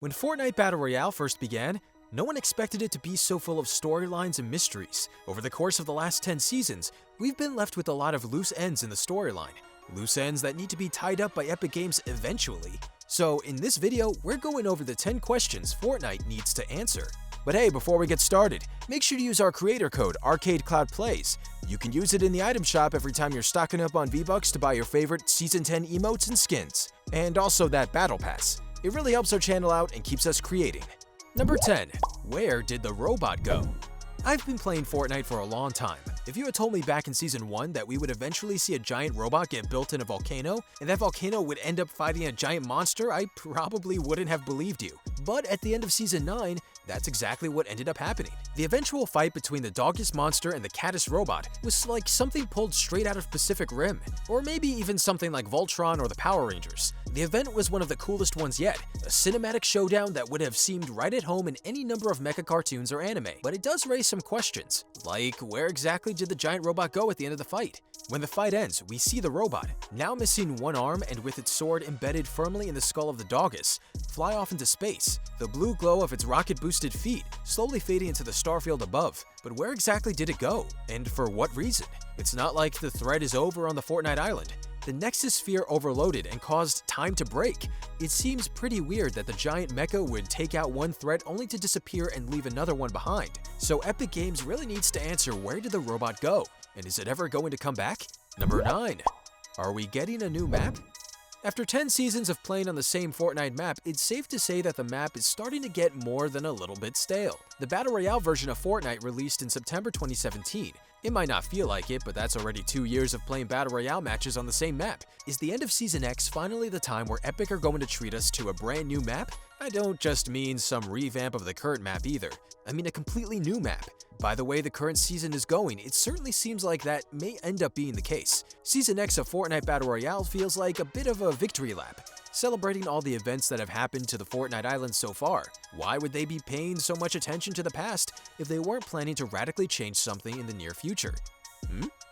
When Fortnite Battle Royale first began, no one expected it to be so full of storylines and mysteries. Over the course of the last 10 seasons, we've been left with a lot of loose ends in the storyline. Loose ends that need to be tied up by Epic Games eventually. So in this video, we're going over the 10 questions Fortnite needs to answer. But hey, before we get started, make sure to use our creator code ArcadeCloudPlays. You can use it in the item shop every time you're stocking up on V-Bucks to buy your favorite Season 10 emotes and skins. And also that Battle Pass. It really helps our channel out and keeps us creating. Number 10. Where did the robot go? I've been playing Fortnite for a long time. If you had told me back in Season 1 that we would eventually see a giant robot get built in a volcano, and that volcano would end up fighting a giant monster, I probably wouldn't have believed you. But at the end of Season 9, that's exactly what ended up happening. The eventual fight between the Dogus monster and the Caddis robot was like something pulled straight out of Pacific Rim, or maybe even something like Voltron or the Power Rangers. The event was one of the coolest ones yet, a cinematic showdown that would have seemed right at home in any number of mecha cartoons or anime. But it does raise some questions, like where exactly did the giant robot go at the end of the fight? When the fight ends, we see the robot, now missing one arm and with its sword embedded firmly in the skull of the Dogus, fly off into space, the blue glow of its rocket-boosted feet slowly fading into the starfield above. But where exactly did it go? And for what reason? It's not like the threat is over on the Fortnite island. The Nexus Sphere overloaded and caused time to break. It seems pretty weird that the giant mecha would take out one threat only to disappear and leave another one behind. So Epic Games really needs to answer, where did the robot go? And is it ever going to come back? Number 9. Are we getting a new map? After 10 seasons of playing on the same Fortnite map, it's safe to say that the map is starting to get more than a little bit stale. The Battle Royale version of Fortnite released in September 2017. It might not feel like it, but that's already 2 years of playing Battle Royale matches on the same map. Is the end of Season X finally the time where Epic are going to treat us to a brand new map? I don't just mean some revamp of the current map either. I mean a completely new map. By the way the current season is going, it certainly seems like that may end up being the case. Season X of Fortnite Battle Royale feels like a bit of a victory lap, celebrating all the events that have happened to the Fortnite island so far. Why would they be paying so much attention to the past if they weren't planning to radically change something in the near future?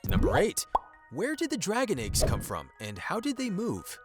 Number 8. Where did the dragon eggs come from, and how did they move?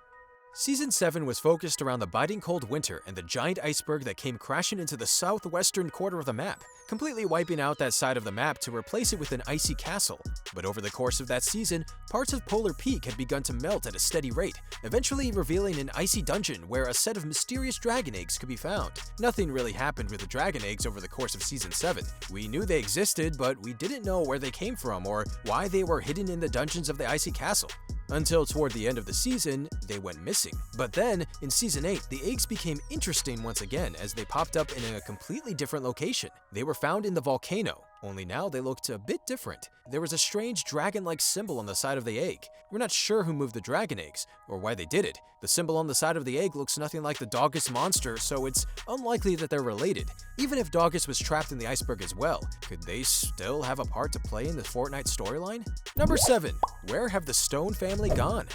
Season 7 was focused around the biting cold winter and the giant iceberg that came crashing into the southwestern quarter of the map, completely wiping out that side of the map to replace it with an icy castle. But over the course of that season, parts of Polar Peak had begun to melt at a steady rate, eventually revealing an icy dungeon where a set of mysterious dragon eggs could be found. Nothing really happened with the dragon eggs over the course of Season 7. We knew they existed, but we didn't know where they came from or why they were hidden in the dungeons of the icy castle. Until toward the end of the season, they went missing. But then, in Season 8, the eggs became interesting once again as they popped up in a completely different location. They were found in the volcano, only now they looked a bit different. There was a strange dragon-like symbol on the side of the egg. We're not sure who moved the dragon eggs, or why they did it. The symbol on the side of the egg looks nothing like the Dogus monster, so it's unlikely that they're related. Even if Dogus was trapped in the iceberg as well, could they still have a part to play in the Fortnite storyline? Number 7. Where have the Stone family gone?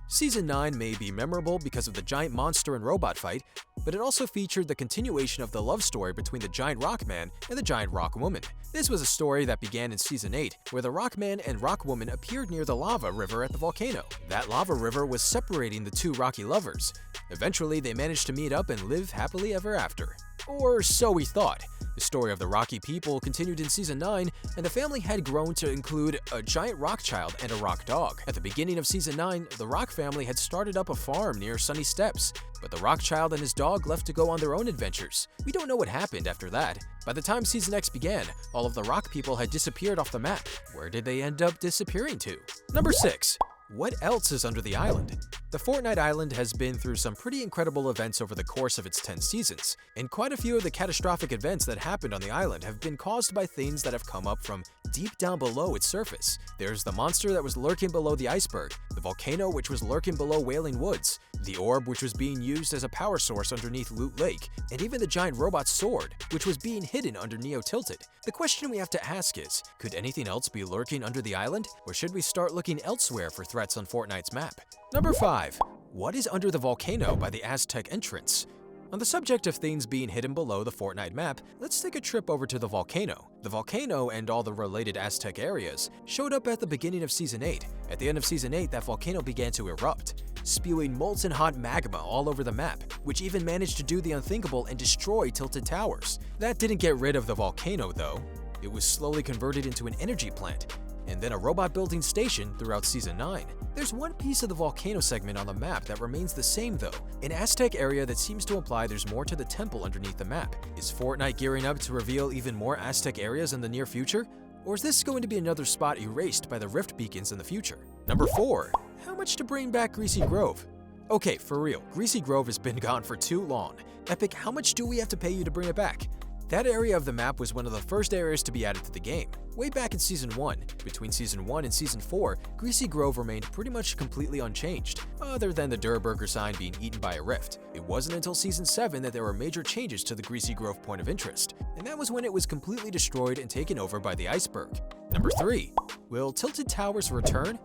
Season 9 may be memorable because of the giant monster and robot fight, but it also featured the continuation of the love story between the giant rock man and the giant rock woman. This was a story that began in Season 8, where the rock man and rock woman appeared near the lava river at the volcano. That lava river was separating the two rocky lovers. Eventually, they managed to meet up and live happily ever after. Or so we thought. The story of the Rocky people continued in Season 9, and the family had grown to include a giant rock child and a rock dog. At the beginning of Season 9, the rock family had started up a farm near Sunny Steps, but the rock child and his dog left to go on their own adventures. We don't know what happened after that. By the time Season X began, all of the rock people had disappeared off the map. Where did they end up disappearing to? Number 6. What else is under the island? The Fortnite island has been through some pretty incredible events over the course of its 10 seasons, and quite a few of the catastrophic events that happened on the island have been caused by things that have come up from deep down below its surface. There's the monster that was lurking below the iceberg, the volcano which was lurking below Wailing Woods, the orb which was being used as a power source underneath Loot Lake, and even the giant robot sword, which was being hidden under Neo Tilted. The question we have to ask is, could anything else be lurking under the island, or should we start looking elsewhere for threats on Fortnite's map? Number 5. What is under the volcano by the Aztec entrance? On the subject of things being hidden below the Fortnite map, let's take a trip over to the volcano. The volcano and all the related Aztec areas showed up at the beginning of Season 8. At the end of Season 8, that volcano began to erupt, spewing molten hot magma all over the map, which even managed to do the unthinkable and destroy Tilted Towers. That didn't get rid of the volcano though. It was slowly converted into an energy plant, and then a robot building station throughout Season 9. There's one piece of the volcano segment on the map that remains the same though, an Aztec area that seems to imply there's more to the temple underneath the map. Is Fortnite gearing up to reveal even more Aztec areas in the near future? Or is this going to be another spot erased by the Rift beacons in the future? Number 4. How much to bring back Greasy Grove? Okay, for real, Greasy Grove has been gone for too long. Epic, how much do we have to pay you to bring it back? That area of the map was one of the first areas to be added to the game. Way back in Season 1, between Season 1 and Season 4, Greasy Grove remained pretty much completely unchanged, other than the Durr Burger sign being eaten by a rift. It wasn't until Season 7 that there were major changes to the Greasy Grove point of interest, and that was when it was completely destroyed and taken over by the iceberg. Number 3. Will Tilted Towers return?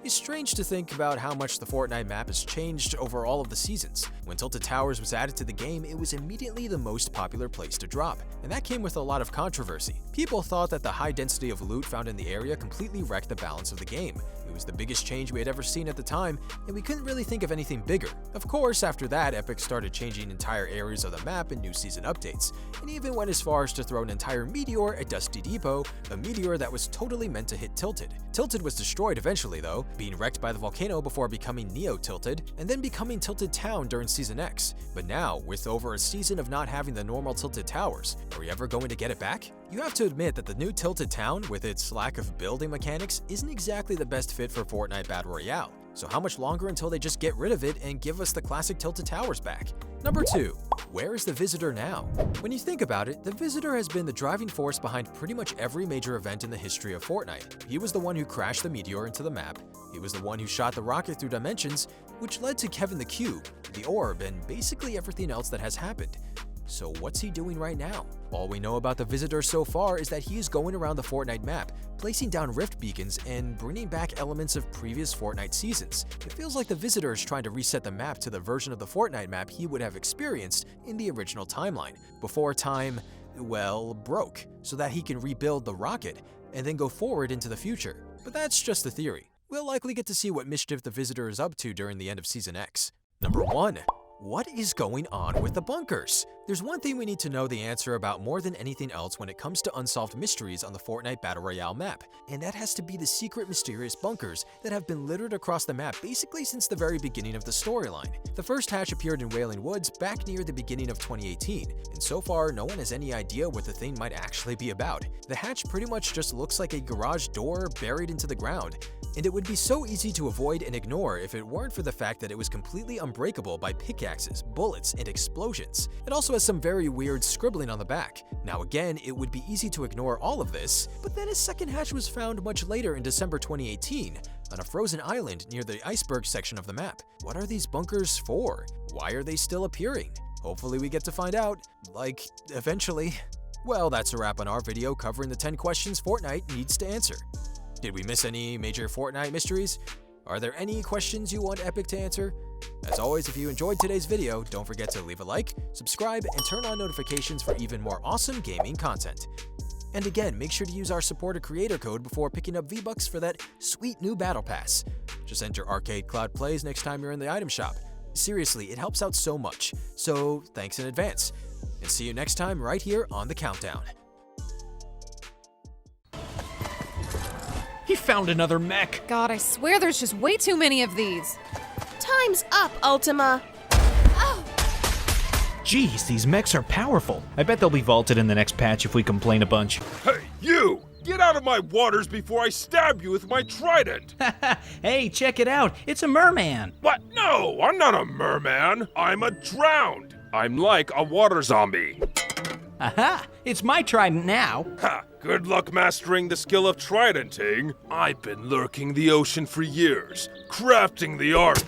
It's strange to think about how much the Fortnite map has changed over all of the seasons. When Tilted Towers was added to the game, it was immediately the most popular place to drop, and that came with a lot of controversy. People thought that the high density of loot found in the area completely wrecked the balance of the game. It was the biggest change we had ever seen at the time, and we couldn't really think of anything bigger. Of course, after that, Epic started changing entire areas of the map in new season updates, and even went as far as to throw an entire meteor at Dusty Depot, a meteor that was totally meant to hit Tilted. Tilted was destroyed eventually though, being wrecked by the volcano before becoming Neo-Tilted, and then becoming Tilted Town during Season X. But now, with over a season of not having the normal Tilted Towers, are we ever going to get it back? You have to admit that the new Tilted Town, with its lack of building mechanics, isn't exactly the best fit for Fortnite Battle Royale. So how much longer until they just get rid of it and give us the classic Tilted Towers back? Number 2. Where is the Visitor now? When you think about it, the Visitor has been the driving force behind pretty much every major event in the history of Fortnite. He was the one who crashed the meteor into the map, he was the one who shot the rocket through dimensions, which led to Kevin the Cube, the Orb, and basically everything else that has happened. So what's he doing right now? All we know about the Visitor so far is that he is going around the Fortnite map, placing down rift beacons and bringing back elements of previous Fortnite seasons. It feels like the Visitor is trying to reset the map to the version of the Fortnite map he would have experienced in the original timeline, before time, well, broke, so that he can rebuild the rocket and then go forward into the future. But that's just a theory. We'll likely get to see what mischief the Visitor is up to during the end of Season X. Number 1. What is going on with the bunkers? There's one thing we need to know the answer about more than anything else when it comes to unsolved mysteries on the Fortnite Battle Royale map, and that has to be the secret mysterious bunkers that have been littered across the map basically since the very beginning of the storyline. The first hatch appeared in Wailing Woods back near the beginning of 2018, and so far no one has any idea what the thing might actually be about. The hatch pretty much just looks like a garage door buried into the ground, and it would be so easy to avoid and ignore if it weren't for the fact that it was completely unbreakable by pickaxes, bullets, and explosions. It also has some very weird scribbling on the back. Now again, it would be easy to ignore all of this, but then a second hatch was found much later in December 2018 on a frozen island near the iceberg section of the map. What are these bunkers for? Why are they still appearing? Hopefully we get to find out, like, eventually. Well, that's a wrap on our video covering the 10 questions Fortnite needs to answer. Did we miss any major Fortnite mysteries? Are there any questions you want Epic to answer? As always, if you enjoyed today's video, don't forget to leave a like, subscribe, and turn on notifications for even more awesome gaming content. And again, make sure to use our supporter creator code before picking up V-Bucks for that sweet new battle pass. Just enter Arcade Cloud Plays next time you're in the item shop. Seriously, it helps out so much, so thanks in advance. And see you next time right here on The Countdown. He found another mech! God, I swear there's just way too many of these. Time's up, Ultima. Jeez, these mechs are powerful. I bet they'll be vaulted in the next patch if we complain a bunch. Hey, you! Get out of my waters before I stab you with my trident! Hey, check it out. It's a merman. What? No, I'm not a merman. I'm a drowned. I'm like a water zombie. Aha! It's my trident now. Ha! Good luck mastering the skill of tridenting. I've been lurking the ocean for years, crafting the art